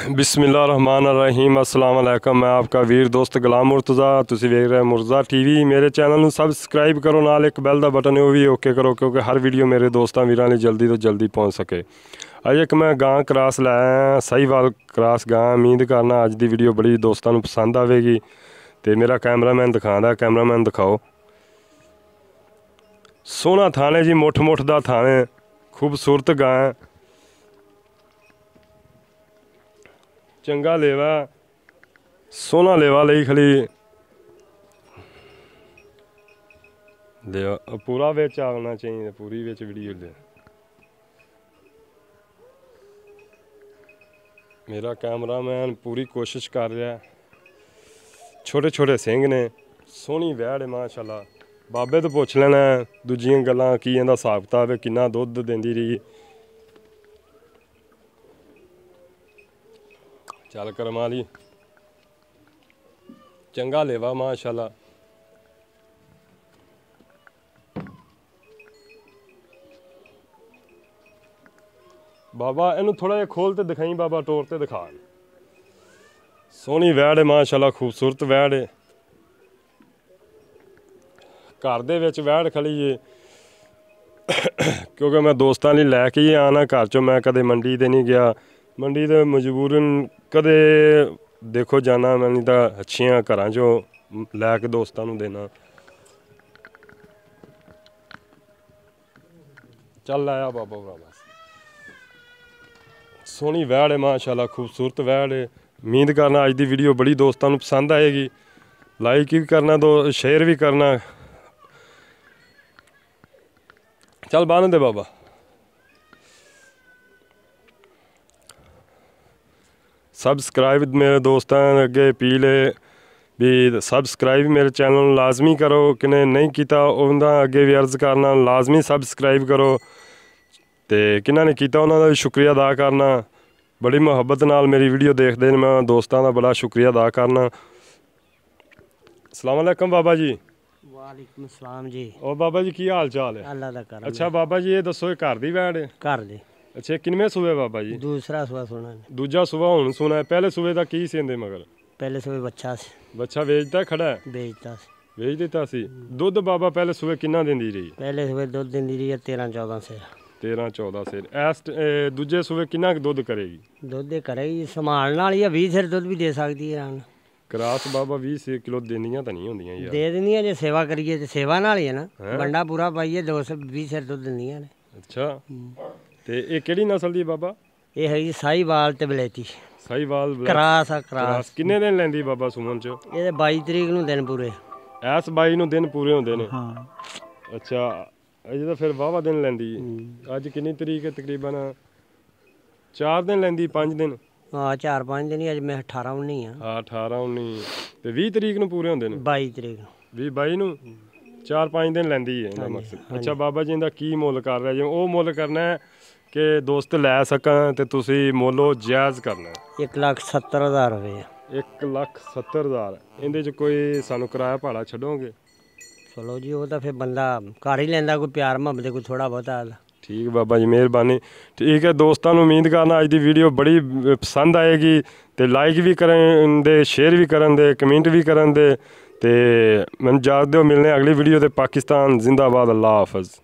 बिस्मिल्लाहिर्रहमानिर्रहीम अस्सलाम वालेकुम। मैं आपका वीर दोस्त गुलाम मुर्तज़ा। तुसी वेख रहे मुर्तज़ा टीवी। मेरे चैनल ਨੂੰ ਸਬਸਕ੍ਰਾਈਬ ਕਰੋ, ਨਾਲ ਇੱਕ ਬੈਲ ਦਾ ਬਟਨ ਉਹ ਵੀ ਓਕੇ ਕਰੋ ਕਿਉਂਕਿ ਹਰ ਵੀਡੀਓ ਮੇਰੇ ਦੋਸਤਾਂ ਵੀਰਾਂ ਲਈ ਜਲਦੀ ਤੋਂ ਜਲਦੀ ਪਹੁੰਚ ਸਕੇ। ਅੱਜ ਇੱਕ ਮੈਂ ਗਾਂ ਕਰਾਸ ਲਾਇਆ, ਸਾਹੀਵਾਲ ਕਰਾਸ ਗਾਂ। ਉਮੀਦ ਕਰਨਾ ਅੱਜ ਦੀ ਵੀਡੀਓ ਬੜੀ ਦੋਸਤਾਂ ਨੂੰ ਪਸੰਦ ਆਵੇਗੀ। ਤੇ ਮੇਰਾ ਕੈਮਰਾਮੈਨ ਦਿਖਾਉਂਦਾ, ਕੈਮਰਾਮੈਨ ਦਿਖਾਓ। ਸੋਹਣਾ ਥਾਣੇ ਜੀ, ਮੁੱਠ ਮੁੱਠ ਦਾ ਥਾਣੇ, ਖੂਬਸੂਰਤ ਗਾਂ, चंगा लेवा, सोहना लेवा लई खली लेवा पूरा विच आना चाहिए, पूरी विच वीडियो ले। मेरा कैमरामैन पूरी कोशिश कर रहा है। छोटे छोटे सिंह ने, सोहनी वैड़ है माशाअल्लाह। बाबे तो पुछ लेना दूजियां गल्लां की इहदा हिसाब किताब है, किन्ना दुध देंदी रही। चल करमाली, चंगा लेवा माशाअल्लाह। बाबा इनू थोड़ा जिहा खोल ते दिखाई, बाबा टोर ते दिखा। सोहनी वैड़ है माशाअल्लाह, खूबसूरत वैड़ है। घर दे विच वैड़ खड़ी है क्योंकि मैं दोस्तां लई लैके ही आना। घर चों मैं कदे मंडी ते नहीं गया। मंडी तो मजबूरन कदे देखो जाना, मैं नहीं तो अच्छियां घरां चों लैके दोस्तां नूं देना। चल लाया बाबा बाबा। सोहनी वैड़ है माशाअल्लाह, खूबसूरत वैड़ है। उम्मीद करना अज दी वीडियो बड़ी दोस्तां नूं पसंद आएगी। लाइक भी करना, शेयर भी करना। चल बांध दे बाबा। सबसक्राइब मेरे दोस्तों अगे अपील है भी सबसक्राइब मेरे चैनल लाजमी करो। किने नहीं किया उन्होंने अगे भी अर्ज करना लाजमी सबसक्राइब करो। तो किन्हों ने किया उन्होंने भी शुक्रिया अदा करना। बड़ी मुहब्बत नाल मेरी वीडियो देखते हैं, मैं दोस्तों का बड़ा शुक्रिया अदा करना। अस्सलाम वालेकुम बाबा जी। वालेकुम सलाम जी। और बाबा जी की हाल चाल है? अल्लाह दा करम। अच्छा बाबा जी ये दसो, घर दी वैड़ है? घर दे। अच्छा किनवे सूबे बाबा जी? दूसरा सुबह सुना है। दूजा सुबह हुण सुना है, पहले सूबे का की सींदे मगर? पहले सुबह बच्चा से बच्चा वेचता खड़ा है? बेचता से वेच दिता सी। दुध बाबा पहले सूबे किन्ना देंदी रही? पहले सुबह दूध देंदी रही है 13-14 से। 13-14 से। एस दूजे सूबे किन्ना दुध करेगी? दूध दे करेगी संभालने वाली है, 20 सिर दूध भी दे सकती है। क्रास बाबा 20 किलो देनियां तो नहीं होंदियां यार? दे देनी है जो सेवा करिए तो सेवा नाल ही है ना। बंडा पूरा पाइए 220 सिर दूध देंदियां ने। अच्छा ते ये केड़ी नस्ल दी बाबा? ये है साहीवाल ते बलैती। साहीवाल क्रास आ क्रास। किन्ने दिन लैंदी बाबा सुमन च? ये 22 तरीक नूं दिन पूरे। एस 22 नूं दिन पूरे होंदे ने? हां। अच्छा अजे तो फिर वाहवा दिन लैंदी। अज किन्नी तरीक है? तकरीबन 4 दिन लैंदी, 5 दिन? हाँ 4-5 दिन ही। अज मैं 18-19 हाँ। हाँ 18-19 ते 20 तरीक नूं पूरे होंदे ने? 22 तरीक नूं। 20-22 नूं 4-5 दिन लैंदी है इहदा मकसद। अच्छा बाबा जी इहदा की मुੱਲ कर रहा जी? वो मुੱਲ करना है कि दोस्त लै सकन ते तुसी मुੱਲ जायज़ करना है। 1,70,000 रुपये। 1,70,000। इहदे च कोई सानू किराया भाड़ा छड्डोगे? चलो जी वो तो फिर बंदा कर ही लेंदा, कोई प्यार मुहब्बत कोई थोड़ा बहुता। ठीक बाबा जी मेहरबानी। ठीक है दोस्तों, उम्मीद करना अज दी वीडियो बड़ी पसंद आएगी। तो लाइक भी करें दे, शेयर भी करें दे, कमेंट भी करें दे। तो मैनूं इजाज़त दिओ, मिलने अगली वीडियो। ते पाकिस्तान जिंदाबाद। अल्लाह हाफिज़।